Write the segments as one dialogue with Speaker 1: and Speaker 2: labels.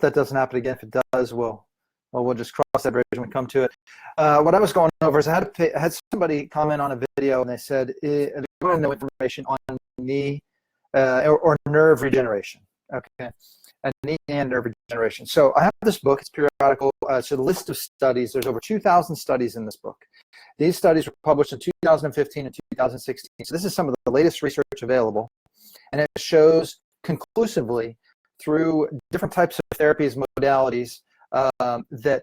Speaker 1: that doesn't happen again. If it does, we'll just cross that bridge when we come to it. What I was going over is I had somebody comment on a video, and they said they want to know information on knee or nerve regeneration. Okay, and knee and nerve regeneration. So I have this book. It's periodical. It's a list of studies. There's over 2,000 studies in this book. These studies were published in 2015 and 2016. So this is some of the latest research available, and it shows conclusively through different types of therapies, modalities, that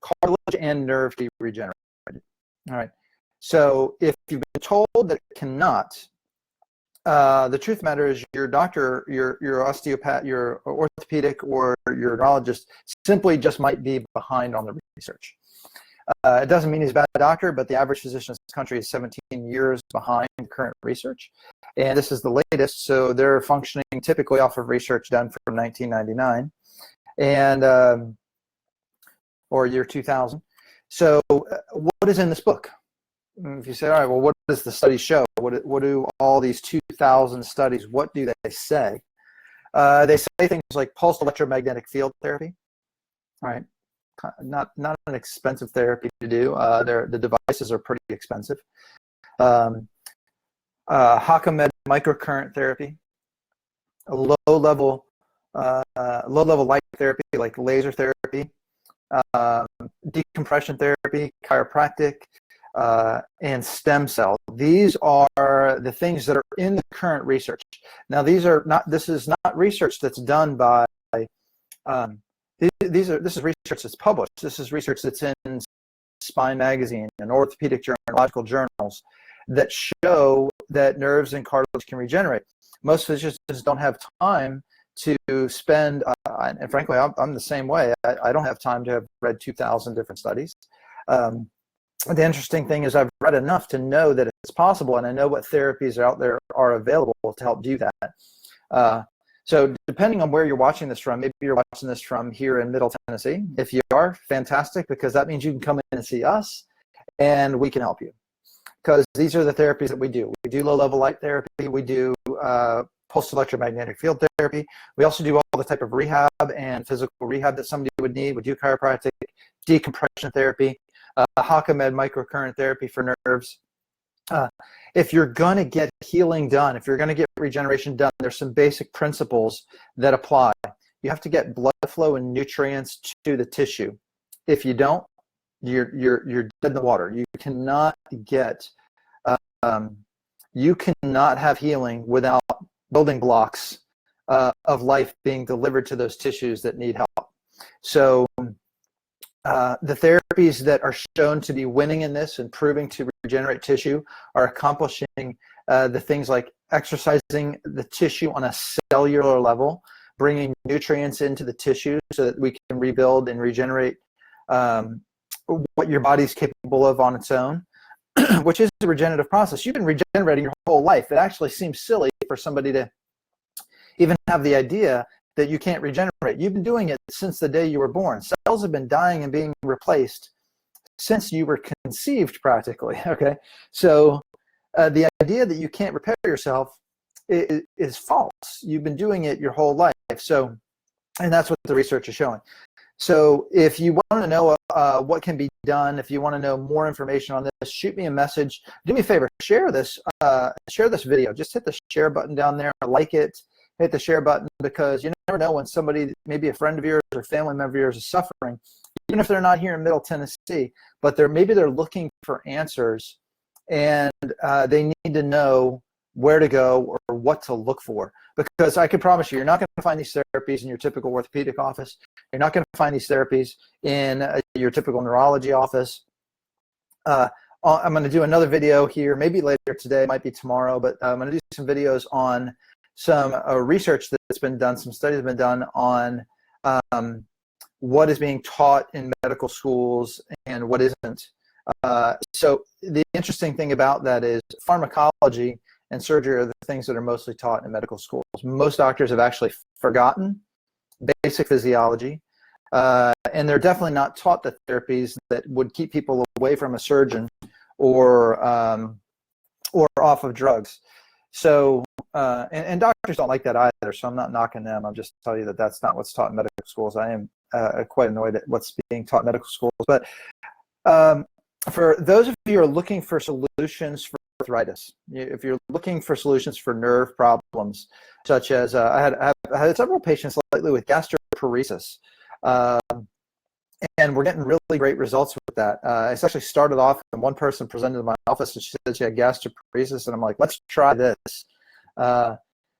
Speaker 1: cartilage and nerve can be regenerated. All right. So if you've been told that it cannot, the truth of the matter is your doctor, your osteopath, your orthopedic, or your neurologist simply just might be behind on the research. It doesn't mean he's a bad doctor, but the average physician in this country is 17 years behind current research. And this is the latest, so they're functioning typically off of research done from 1999 and or year 2000. So what is in this book? If you say, all right, well, what does the study show? What do all these 2,000 studies, what do they say? They say things like pulsed electromagnetic field therapy, all right? Not an expensive therapy to do. The devices are pretty expensive. Hakamed microcurrent therapy, a low-level light therapy like laser therapy, decompression therapy, chiropractic, and stem cell. These are the things that are in the current research. Now, this is not research that's done by. This is research that's published. This is research that's in Spine Magazine and orthopedic neurological journals that show that nerves and cartilage can regenerate. Most physicians don't have time to spend, and frankly, I'm the same way. I don't have time to have read 2,000 different studies. The interesting thing is I've read enough to know that it's possible, and I know what therapies are out there are available to help do that. So depending on where you're watching this from, maybe you're watching this from here in Middle Tennessee. If you are, fantastic, because that means you can come in and see us, and we can help you. Because these are the therapies that we do. We do low-level light therapy. We do pulsed electromagnetic field therapy. We also do all the type of rehab and physical rehab that somebody would need. We do chiropractic, decompression therapy, Hakamed microcurrent therapy for nerves. If you're going to get healing done, if you're going to get regeneration done, there's some basic principles that apply. You have to get blood flow and nutrients to the tissue. If you don't, you're dead in the water. You cannot have healing without building blocks of life being delivered to those tissues that need help. So the therapies that are shown to be winning in this and proving to regenerate tissue are accomplishing the things like exercising the tissue on a cellular level, bringing nutrients into the tissue so that we can rebuild and regenerate what your body's capable of on its own, which is a regenerative process. You've been regenerating your whole life. It actually seems silly for somebody to even have the idea that you can't regenerate. You've been doing it since the day you were born. Cells have been dying and being replaced since you were conceived, practically. Okay, so the idea that you can't repair yourself is false. You've been doing it your whole life. So, and that's what the research is showing. So if you want to know what can be done, if you want to know more information on this, shoot me a message. Do me a favor, share this video. Just hit the share button down there, like it, hit the share button, because you never know when somebody, maybe a friend of yours or family member of yours, is suffering, even if they're not here in Middle Tennessee, but maybe they're looking for answers, and they need to know where to go or what to look for. Because I can promise you're not going to find these therapies in your typical orthopedic office. You're not going to find these therapies in your typical neurology office. I'm going to do another video here, maybe later today, might be tomorrow, but I'm going to do some videos on some research that's been done, some studies have been done on what is being taught in medical schools and what isn't. So the interesting thing about that is pharmacology and surgery are the things that are mostly taught in medical schools. Most doctors have actually forgotten basic physiology, and they're definitely not taught the therapies that would keep people away from a surgeon or off of drugs. So, and doctors don't like that either, so I'm not knocking them. I'm just telling you that that's not what's taught in medical schools. I am quite annoyed at what's being taught in medical schools. But for those of you who are looking for solutions for arthritis, if you're looking for solutions for nerve problems, such as I had several patients lately with gastroparesis, and we're getting really great results with that. It's actually started off, and one person presented to my office, and she said she had gastroparesis, and I'm like, let's try this. I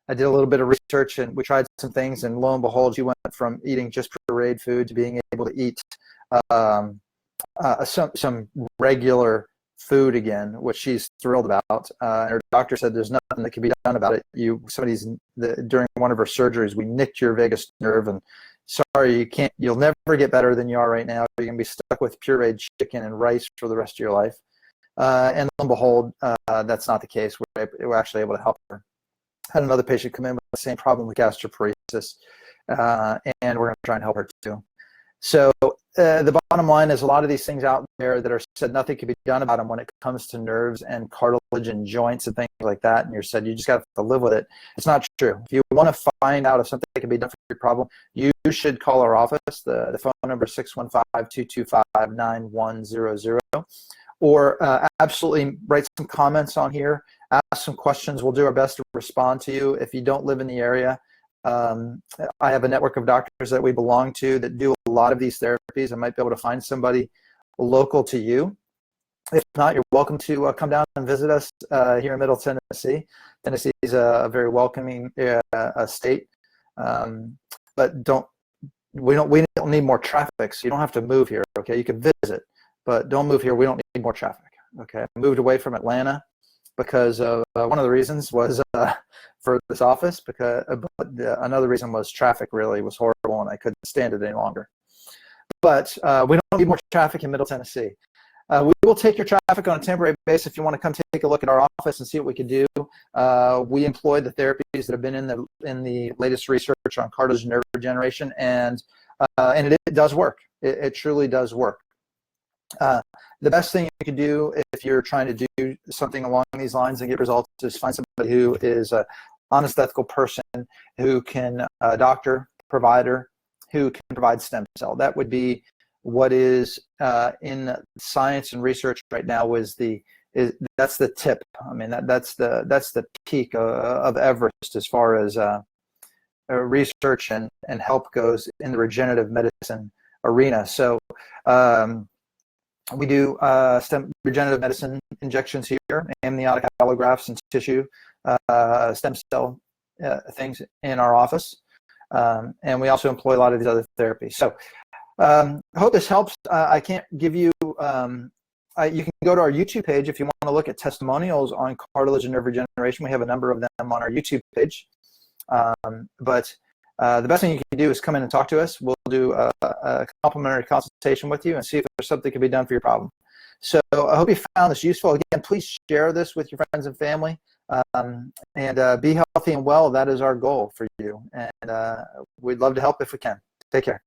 Speaker 1: did a little bit of research, and we tried some things, and lo and behold, she went from eating just pureed food to being able to eat some regular food again, which she's thrilled about. Her doctor said there's nothing that can be done about it. During one of her surgeries, we nicked your vagus nerve, and sorry, you'll never get better than you are right now. You're gonna be stuck with pureed chicken and rice for the rest of your life. And lo and behold, that's not the case. We're actually able to help her. Had another patient come in with the same problem with gastroparesis, and we're going to try and help her too. So the bottom line is a lot of these things out there that are said nothing can be done about them when it comes to nerves and cartilage and joints and things like that, and you're said you just got to live with it. It's not true. If you want to find out if something can be done for your problem, you should call our office. The phone number is 615-225-9100. Or absolutely write some comments on here, ask some questions. We'll do our best to respond to you. If you don't live in the area, I have a network of doctors that we belong to that do a lot of these therapies. I might be able to find somebody local to you. If not, you're welcome to come down and visit us here in Middle Tennessee. Tennessee is a very welcoming state, but we don't need more traffic, so you don't have to move here. Okay, you can visit, but don't move here. We don't need more traffic. Okay, I moved away from Atlanta because of one of the reasons was for this office, but another reason was traffic really was horrible and I couldn't stand it any longer. But we don't need more traffic in Middle Tennessee. We will take your traffic on a temporary basis if you want to come take a look at our office and see what we can do. We employ the therapies that have been in the latest research on cartilage and nerve regeneration, and it does work. It truly does work. The best thing you can do if you're trying to do something along these lines and get results is find somebody who is an honest, ethical person who can, a doctor, provider, who can provide stem cell. That would be what is in science and research right now. That's the tip. I mean, that's the peak of Everest as far as research and help goes in the regenerative medicine arena. So we do regenerative medicine injections here, amniotic allografts and tissue stem cell things in our office. And we also employ a lot of these other therapies. So I hope this helps. I can't give you, you can go to our YouTube page if you want to look at testimonials on cartilage and nerve regeneration. We have a number of them on our YouTube page. But the best thing you can do is come in and talk to us. We'll do a complimentary consultation with you and see if there's something that can be done for your problem. So I hope you found this useful. Again, please share this with your friends and family. And be healthy and well. That is our goal for you. And we'd love to help if we can. Take care.